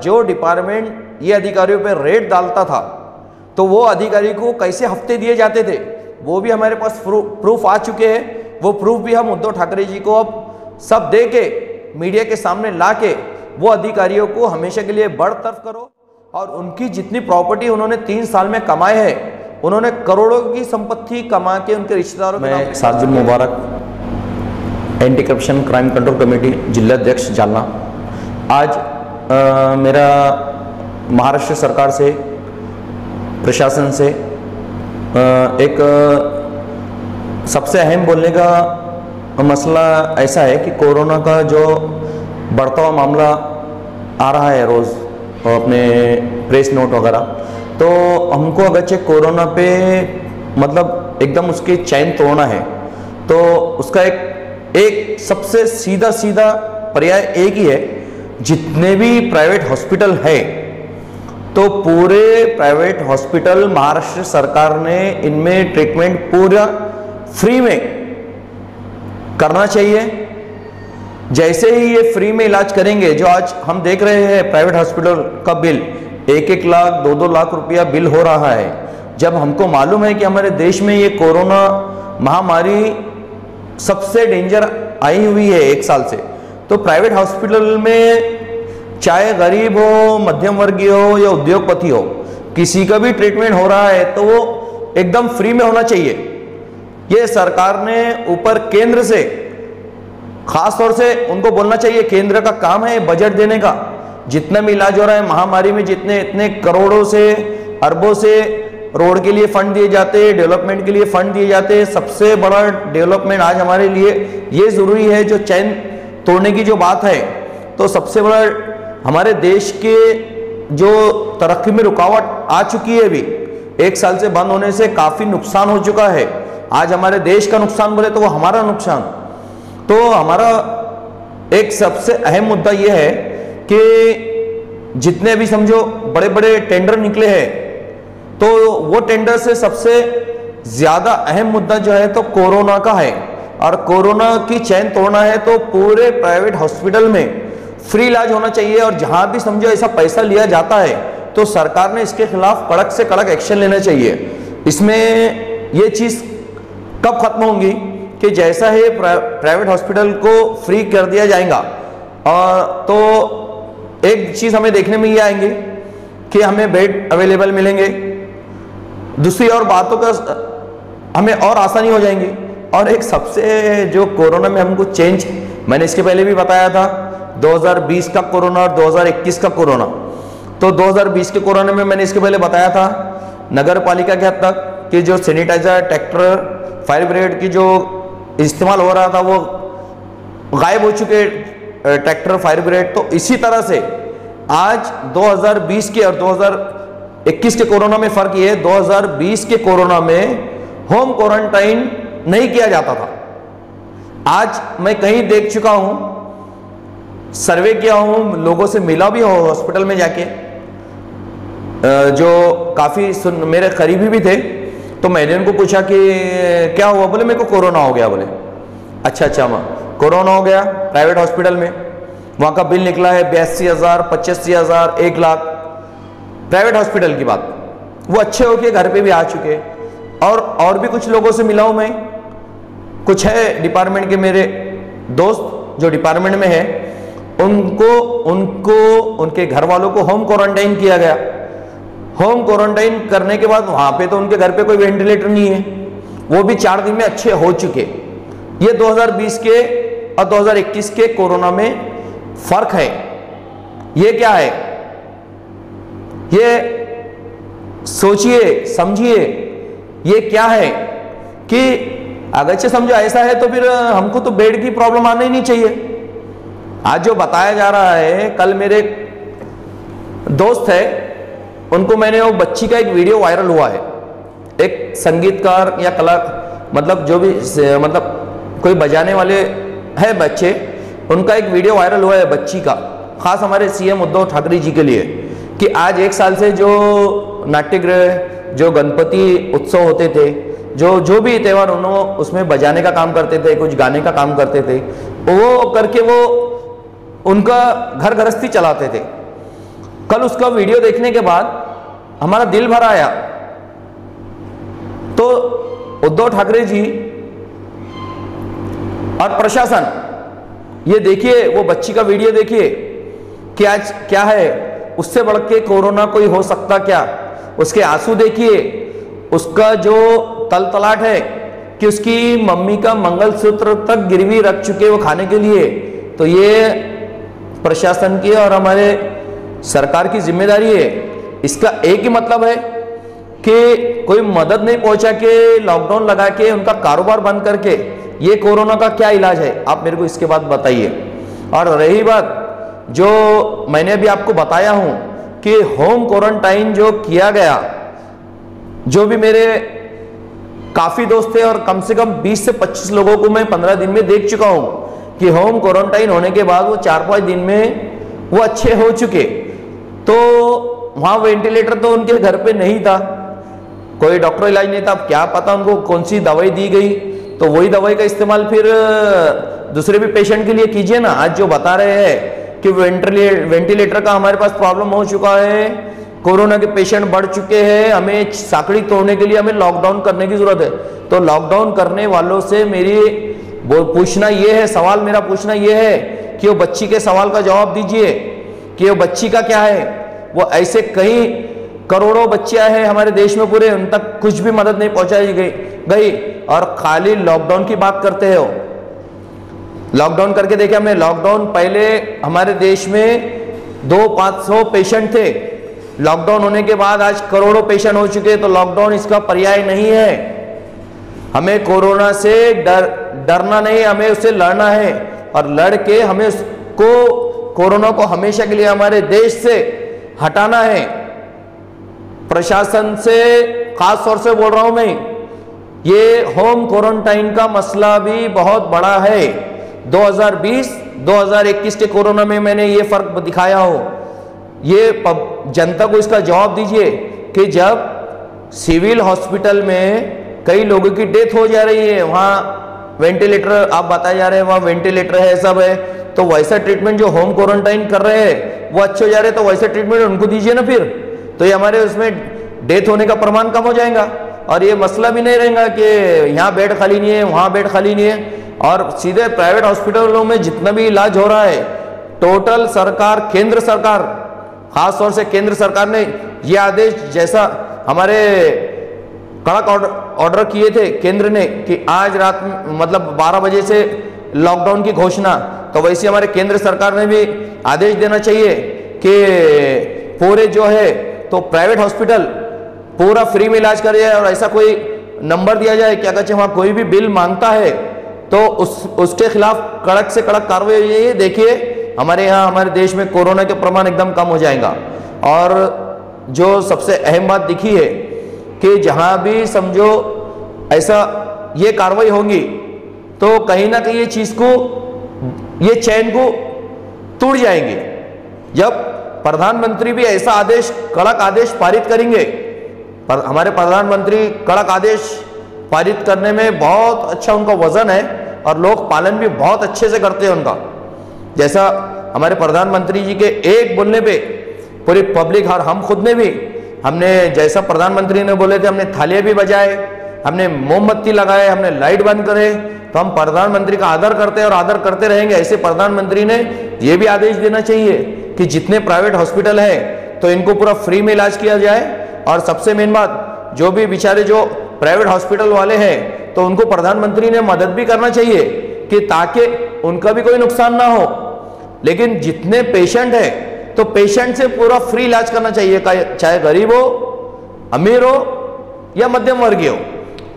जो डिपार्टमेंट ये अधिकारियों पर रेड डालता था तो वो अधिकारी को कैसे हफ्ते दिए जाते थे वो भी हमारे पास प्रूफ आ चुके हैं। वो प्रूफ भी हम उद्धव ठाकरे जी को अब सब दे के मीडिया के सामने ला के वो अधिकारियों को हमेशा के लिए बरतरफ करो। और उनकी जितनी प्रॉपर्टी उन्होंने 3 साल में कमाए हैं, उन्होंने करोड़ों की संपत्ति कमा के उनके रिश्तेदारों में 7 जून मुबारक anti corruption crime control committee जिलाध्यक्ष जालना। आज मेरा महाराष्ट्र सरकार से, प्रशासन से एक सबसे अहम बोलने का मसला ऐसा है कि कोरोना का जो बढ़ता हुआ मामला आ रहा है रोज़ अपने प्रेस नोट वगैरह, तो हमको अगरचे कोरोना पे मतलब एकदम उसकी चैन तोड़ना है तो उसका एक सबसे सीधा पर्याय एक ही है। जितने भी प्राइवेट हॉस्पिटल है तो पूरे प्राइवेट हॉस्पिटल महाराष्ट्र सरकार ने इनमें ट्रीटमेंट पूरा फ्री में करना चाहिए। जैसे ही ये फ्री में इलाज करेंगे, जो आज हम देख रहे हैं प्राइवेट हॉस्पिटल का बिल 1-1 लाख 2-2 लाख रुपया बिल हो रहा है, जब हमको मालूम है कि हमारे देश में ये कोरोना महामारी सबसे डेंजर आई हुई है 1 साल से, तो प्राइवेट हॉस्पिटल में चाहे गरीब हो, मध्यम वर्गीय हो या उद्योगपति हो, किसी का भी ट्रीटमेंट हो रहा है तो वो एकदम फ्री में होना चाहिए। ये सरकार ने ऊपर केंद्र से खास तौर से उनको बोलना चाहिए, केंद्र का काम है बजट देने का। जितना भी इलाज हो रहा है महामारी में, जितने इतने करोड़ों से अरबों से रोड के लिए फंड दिए जाते हैं, डेवलपमेंट के लिए फंड दिए जाते हैं। सबसे बड़ा डेवलपमेंट आज हमारे लिए ये जरूरी है, जो चैन तोड़ने की जो बात है, तो सबसे बड़ा हमारे देश के जो तरक्की में रुकावट आ चुकी है, अभी 1 साल से बंद होने से काफी नुकसान हो चुका है। आज हमारे देश का नुकसान बोले तो वो हमारा नुकसान। तो हमारा एक सबसे अहम मुद्दा यह है कि जितने भी समझो बड़े बड़े टेंडर निकले हैं, तो वो टेंडर से सबसे ज्यादा अहम मुद्दा जो है तो कोरोना का है। और कोरोना की चैन तोड़ना है तो पूरे प्राइवेट हॉस्पिटल में फ्री इलाज होना चाहिए। और जहां भी समझो ऐसा पैसा लिया जाता है तो सरकार ने इसके खिलाफ कड़क से कड़क एक्शन लेना चाहिए। इसमें ये चीज कब खत्म होंगी कि जैसा है प्राइवेट हॉस्पिटल को फ्री कर दिया जाएगा, और तो एक चीज हमें देखने में ये आएंगे कि हमें बेड अवेलेबल मिलेंगे, दूसरी और बातों का हमें और आसानी हो जाएंगी। और एक सबसे जो कोरोना में हमको चेंज, मैंने इसके पहले भी बताया था 2020 का कोरोना और 2021 का कोरोना। तो 2020 के कोरोना में मैंने इसके पहले बताया था नगर पालिका के हद तक कि जो सैनिटाइजर, ट्रैक्टर, फायर ब्रिगेड की जो इस्तेमाल हो रहा था वो गायब हो चुके, ट्रैक्टर, फायर ब्रिगेड। तो इसी तरह से आज 2020 के और 2021 के कोरोना में फर्क ये है, 2020 के कोरोना में होम क्वारंटाइन नहीं किया जाता था। आज मैं कहीं देख चुका हूं, सर्वे किया हूं, लोगों से मिला भी हो हॉस्पिटल में जाके, जो काफी मेरे करीबी भी थे। तो मैंने उनको पूछा कि क्या हुआ, बोले मेरे को कोरोना हो गया। बोले अच्छा माँ कोरोना हो गया प्राइवेट हॉस्पिटल में, वहां का बिल निकला है 82,000, 85,000, 1 लाख। प्राइवेट हॉस्पिटल की बात, वो अच्छे होके घर पे भी आ चुके। और भी कुछ लोगों से मिला हूं मैं, कुछ है डिपार्टमेंट के मेरे दोस्त जो डिपार्टमेंट में है, उनको उनके घर वालों को होम क्वारंटाइन किया गया। होम क्वारंटाइन करने के बाद वहां पे तो उनके घर पे कोई वेंटिलेटर नहीं है, वो भी 4 दिन में अच्छे हो चुके। ये 2020 के और 2021 के कोरोना में फर्क है। ये क्या है, ये सोचिए समझिए, ये क्या है कि अगर से समझो ऐसा है तो फिर हमको तो बेड की प्रॉब्लम आना ही नहीं चाहिए। आज जो बताया जा रहा है, कल मेरे दोस्त है, उनको मैंने वो बच्ची का एक वीडियो वायरल हुआ है, एक संगीतकार या कला मतलब जो भी मतलब कोई बजाने वाले है बच्चे, उनका एक वीडियो वायरल हुआ है बच्ची का, खास हमारे सीएम उद्धव ठाकरे जी के लिए, कि आज 1 साल से जो नाट्यगृह, जो गणपति उत्सव होते थे, जो भी त्यौहार उन्होंने उसमें बजाने का काम करते थे, कुछ गाने का काम करते थे, वो करके वो उनका घर गृहस्थी चलाते थे। कल उसका वीडियो देखने के बाद हमारा दिल भर आया। तो उद्धव ठाकरे जी और प्रशासन, ये देखिए, वो बच्ची का वीडियो देखिए कि आज क्या है, उससे बढ़ के कोरोना कोई हो सकता क्या। उसके आंसू देखिए, उसका जो तलतलाट है कि उसकी मम्मी का मंगलसूत्र तक गिरवी रख चुके वो खाने के लिए। तो ये प्रशासन की और हमारे सरकार की जिम्मेदारी है। इसका एक ही मतलब है कि कोई मदद नहीं पहुंचा के, लॉकडाउन लगा के, उनका कारोबार बंद करके ये कोरोना का क्या इलाज है, आप मेरे को इसके बाद बताइए। और रही बात जो मैंने अभी आपको बताया हूं कि होम क्वारंटाइन जो किया गया, जो भी मेरे काफी दोस्त थे और कम से कम 20 से 25 लोगों को मैं 15 दिन में देख चुका हूं कि होम क्वारंटाइन होने के बाद वो 4-5 दिन में वो अच्छे हो चुके। तो वहां वेंटिलेटर तो उनके घर पे नहीं था, कोई डॉक्टर इलाज नहीं था। अब क्या पता उनको कौन सी दवाई दी गई, तो वही दवाई का इस्तेमाल फिर दूसरे भी पेशेंट के लिए कीजिए ना। आज जो बता रहे हैं कि वेंटिलेटर का हमारे पास प्रॉब्लम हो चुका है, कोरोना के पेशेंट बढ़ चुके हैं, हमें साकड़ी तोड़ने के लिए हमें लॉकडाउन करने की जरूरत है। तो लॉकडाउन करने वालों से मेरी पूछना ये है, सवाल मेरा पूछना ये है कि वो बच्ची के सवाल का जवाब दीजिए कि वो बच्ची का क्या है। वो ऐसे कई करोड़ों बच्चियां हैं हमारे देश में पूरे, उन तक कुछ भी मदद नहीं पहुंचाई गई और खाली लॉकडाउन की बात करते हो। लॉकडाउन करके देखिए हमने, लॉकडाउन पहले हमारे देश में 200-500 पेशेंट थे, लॉकडाउन होने के बाद आज करोड़ों पेशेंट हो चुके। तो लॉकडाउन इसका पर्याय नहीं है। हमें कोरोना से डरना नहीं, हमें उससे लड़ना है और लड़ के हमें उसको, कोरोना को हमेशा के लिए हमारे देश से हटाना है। प्रशासन से खास तौर से बोल रहा हूं मैं, ये होम क्वारंटाइन का मसला भी बहुत बड़ा है। 2020-2021 के कोरोना में मैंने ये फर्क दिखाया हो। ये जनता को इसका जवाब दीजिए कि जब सिविल हॉस्पिटल में कई लोगों की डेथ हो जा रही है, वहां वेंटिलेटर आप बताए जा रहे हैं, वहां वेंटिलेटर है, सब है, तो वैसा ट्रीटमेंट जो होम क्वारंटाइन कर रहे हैं वो अच्छे हो जा रहे हैं, तो वैसा ट्रीटमेंट उनको दीजिए ना फिर। तो ये हमारे उसमें डेथ होने का प्रमाण कम हो जाएगा और ये मसला भी नहीं रहेगा कि यहाँ बेड खाली नहीं है, वहां बेड खाली नहीं है। और सीधे प्राइवेट हॉस्पिटलों में जितना भी इलाज हो रहा है, टोटल सरकार, केंद्र सरकार, खास तौर से केंद्र सरकार ने ये आदेश, जैसा हमारे कड़क ऑर्डर किए थे केंद्र ने कि आज रात मतलब 12 बजे से लॉकडाउन की घोषणा, तो वैसे हमारे केंद्र सरकार ने भी आदेश देना चाहिए कि पूरे जो है तो प्राइवेट हॉस्पिटल पूरा फ्री में इलाज करे और ऐसा कोई नंबर दिया जाए कि अगर वहां कोई भी बिल मांगता है तो उसके खिलाफ कड़क से कड़क कार्रवाई हो जाए। देखिए हमारे यहाँ, हमारे देश में कोरोना के प्रमाण एकदम कम हो जाएगा। और जो सबसे अहम बात दिखी है कि जहां भी समझो ऐसा ये कार्रवाई होगी तो कहीं ना कहीं ये चीज को, ये चैन को टूट जाएंगे। जब प्रधानमंत्री भी ऐसा आदेश, कड़क आदेश पारित करेंगे, पर हमारे प्रधानमंत्री कड़क आदेश पारित करने में बहुत अच्छा उनका वजन है और लोग पालन भी बहुत अच्छे से करते हैं उनका। जैसा हमारे प्रधानमंत्री जी के एक बोलने पे पूरी पब्लिक और हम खुद ने भी, हमने जैसा प्रधानमंत्री ने बोले थे, हमने थालियां भी बजाए, हमने मोमबत्ती लगाए, हमने लाइट बंद करे। तो हम प्रधानमंत्री का आदर करते हैं और आदर करते रहेंगे। ऐसे प्रधानमंत्री ने यह भी आदेश देना चाहिए कि जितने प्राइवेट हॉस्पिटल है तो इनको पूरा फ्री में इलाज किया जाए। और सबसे मेन बात, जो भी बेचारे जो प्राइवेट हॉस्पिटल वाले हैं तो उनको प्रधानमंत्री ने मदद भी करना चाहिए कि ताकि उनका भी कोई नुकसान ना हो। लेकिन जितने पेशेंट है तो पेशेंट से पूरा फ्री इलाज करना चाहिए, चाहे गरीब हो, अमीर हो या मध्यम वर्गीय हो।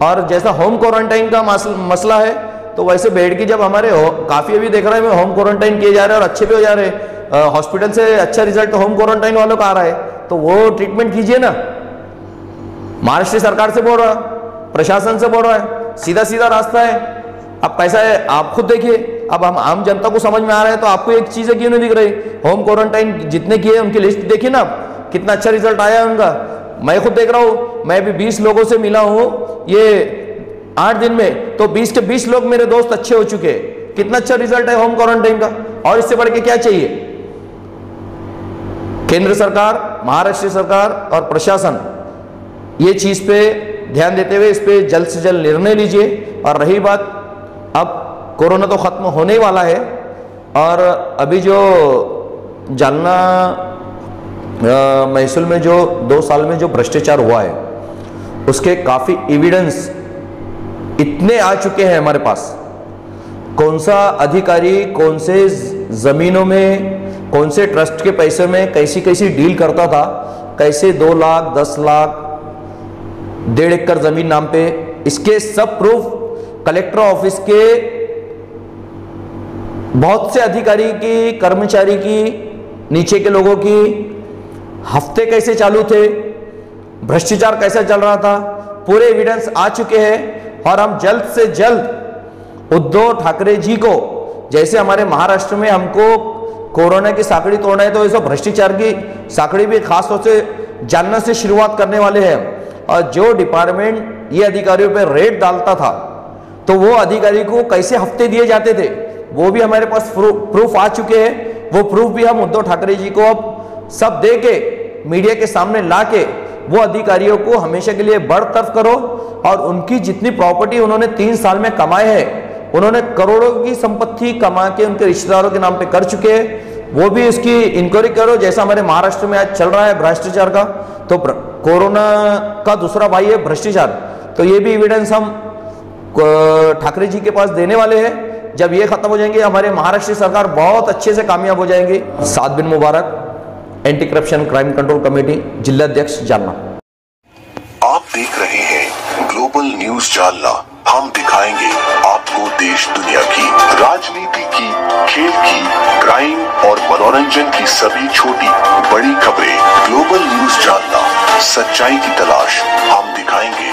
और जैसा होम क्वारंटाइन का मसला है तो वैसे बेड की, जब हमारे काफी अभी देख रहे हैं होम क्वारंटाइन किए जा रहे हैं और अच्छे भी हो जा रहे हैं, हॉस्पिटल से अच्छा रिजल्ट होम क्वारंटाइन वालों का आ रहा है, तो वो ट्रीटमेंट कीजिए ना। महाराष्ट्र सरकार से बोल रहा है, प्रशासन से बोल रहा है, सीधा सीधा रास्ता है। अब पैसा है, आप खुद देखिए। अब हम आम जनता को समझ में आ रहा है तो आपको एक चीज क्यों नहीं दिख रही? होम क्वारंटाइन जितने किए उनकी लिस्ट देखिए ना, कितना अच्छा रिजल्ट आया है उनका। मैं खुद देख रहा हूं, मैं भी 20 लोगों से मिला हूं ये 8 दिन में, तो 20 के 20 लोग मेरे दोस्त अच्छे हो चुके हैं। कितना अच्छा रिजल्ट है होम क्वारंटाइन का, और इससे बढ़ के क्या चाहिए? केंद्र सरकार, महाराष्ट्र सरकार और प्रशासन ये चीज़ पे ध्यान देते हुए इस पे जल्द से जल्द निर्णय लीजिए। और रही बात, अब कोरोना तो ख़त्म होने वाला है और अभी जो जालना महसूल में जो 2 साल में जो भ्रष्टाचार हुआ है उसके काफ़ी एविडेंस इतने आ चुके हैं हमारे पास। कौन सा अधिकारी कौन से ज़मीनों में, कौन से ट्रस्ट के पैसे में कैसी कैसी डील करता था, कैसे 2 लाख 10 लाख 1.5 एकड़ ज़मीन नाम पे, इसके सब प्रूफ कलेक्टर ऑफिस के बहुत से अधिकारी की, कर्मचारी की, नीचे के लोगों की हफ्ते कैसे चालू थे, भ्रष्टाचार कैसा चल रहा था, पूरे एविडेंस आ चुके हैं। और हम जल्द से जल्द उद्धव ठाकरे जी को, जैसे हमारे महाराष्ट्र में हमको कोरोना की साकड़ी तोड़ना है, तो ऐसा भ्रष्टाचार की साकड़ी भी खास तौर से जानना से शुरुआत करने वाले हैं। और जो डिपार्टमेंट ये अधिकारियों पर रेड डालता था, तो वो अधिकारी को कैसे हफ्ते दिए जाते थे, वो भी हमारे पास प्रूफ आ चुके हैं। वो प्रूफ भी हम उद्धव ठाकरे जी को अब सब दे के मीडिया के सामने ला के वो अधिकारियों को हमेशा के लिए बरतरफ करो। और उनकी जितनी प्रॉपर्टी उन्होंने 3 साल में कमाए हैं, उन्होंने करोड़ों की संपत्ति कमा के उनके रिश्तेदारों के नाम पे कर चुके हैं, वो भी इसकी इंक्वायरी करो। जैसा हमारे महाराष्ट्र में आज चल रहा है भ्रष्टाचार का, तो कोरोना का दूसरा भाई है भ्रष्टाचार, तो ये भी एविडेंस हम ठाकरे जी के पास देने वाले हैं। जब ये खत्म हो जाएंगे, हमारे महाराष्ट्र सरकार बहुत अच्छे से कामयाब हो जाएंगी। 7 दिन मुबारक। Anti corruption crime control committee, जिलाध्यक्ष जालना। आप देख रहे हैं ग्लोबल न्यूज जालना। हम दिखाएंगे आपको देश दुनिया की, राजनीति की, खेल की, क्राइम और मनोरंजन की सभी छोटी बड़ी खबरें। ग्लोबल न्यूज जालना, सच्चाई की तलाश हम दिखाएंगे।